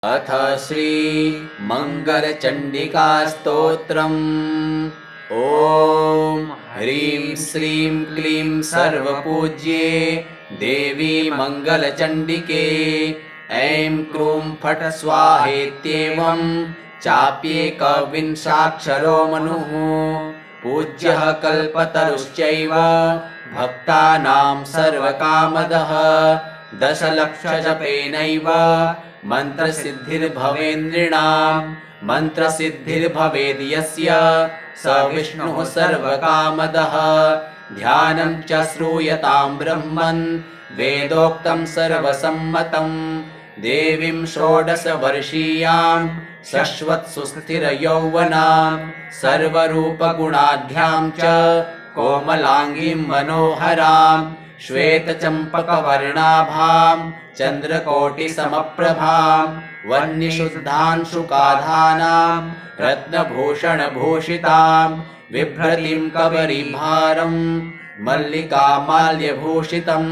अथ श्री मंगलचंडिका स्तोत्रम्। ॐ ह्रीं श्रीं क्लीं सर्वपूज्ये देवी मंगलचंडिके ऐं क्रूं फट् स्वाहेत्येवं चाप्येकविंशाक्षरो मनुः। पूज्यः कल्पतरुश्चैव भक्तानां सर्वकामदः। दशलक्षजपेनैव मन्त्रसिद्धिर्भवेन्द्रिणां। मन्त्रसिद्धिर्भवेद् यस्य स विष्णुः सर्वकामदः। ध्यानं च श्रूयतां ब्रह्मन् वेदोक्तं सर्वसम्मतं। देवीं षोडशवर्षीयां शश्वत्सुस्थिरयौवनां सर्वरूपगुणाढ्यां च कोमलाङ्गीं मनोहरां श्वेतचम्पकवर्णाभां चन्द्रकोटिसमप्रभां वह्निशुद्धांशुकाधानां रत्नभूषणभूषितां बिभ्रतीं कबरीभारं मल्लिकामाल्यभूषितं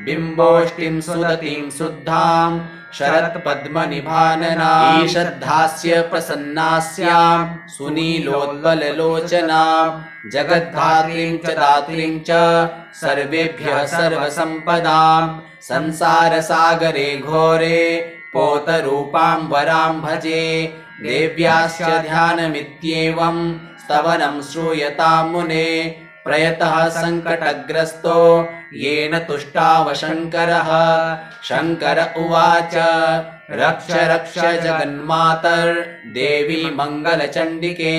बिम्बोष्टिं सुदतीं शुद्धां शरत्पद्मनिभाननां ईषद्धास्य प्रसन्नास्यां सुनीलोद्बललोचनां जगद्धात्रीं च दात्रीं च सर्वेभ्यः सर्वसम्पदां संसारसागरे घोरे पोतरूपां वरां भजे। देव्याश्च ध्यानमित्येवं स्तवनं श्रूयतां मुने। प्रयतः सङ्कटग्रस्तो येन तुष्टाव शङ्करः। शङ्कर उवाच रक्ष रक्ष जगन्मातर्देवी मङ्गलचण्डिके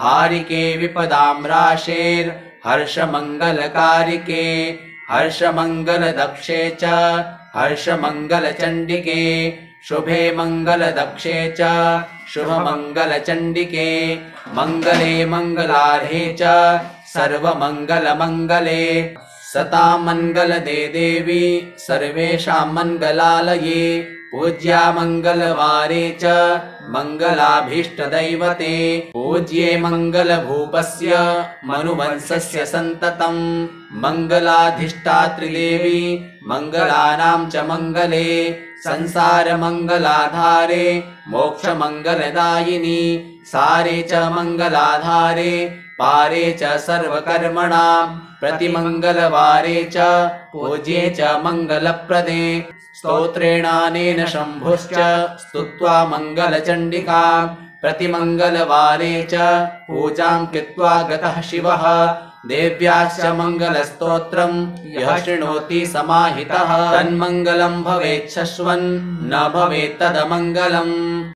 हारिके विपदां राशेर्हर्षमङ्गलकारिके। हर्षमङ्गलदक्षे च हर्षमङ्गलचण्डिके शुभे मङ्गलदक्षे च शुभमङ्गलचण्डिके मङ्गले मङ्गलार्हे च सर्वमङ्गलमङ्गले। सतां मङ्गलदे देवी सर्वेषां मङ्गलालये। पूज्या मङ्गलवारे च मङ्गलाभीष्टदैवते। पूज्ये मङ्गलभूपस्य मनुवंशस्य सन्ततं। मङ्गलाधिष्ठात्रिदेवी मङ्गलानां च मङ्गले। संसारमङ्गलाधारे मोक्षमङ्गलदायिनी। सारे च मङ्गलाधारे पारे च सर्वकर्मणां। प्रतिमङ्गलवारे च पूज्ये च मङ्गलप्रदे। स्तोत्रेणानेन शम्भुश्च स्तुत्वा मङ्गलचण्डिकां। प्रतिमङ्गलवारे च पूजां कृत्वा गतः शिवः। देव्याश्च मङ्गलस्तोत्रं यः शृणोति समाहितः तन्मङ्गलं भवेत् शश्वन् न भवेत् तदमङ्गलम्।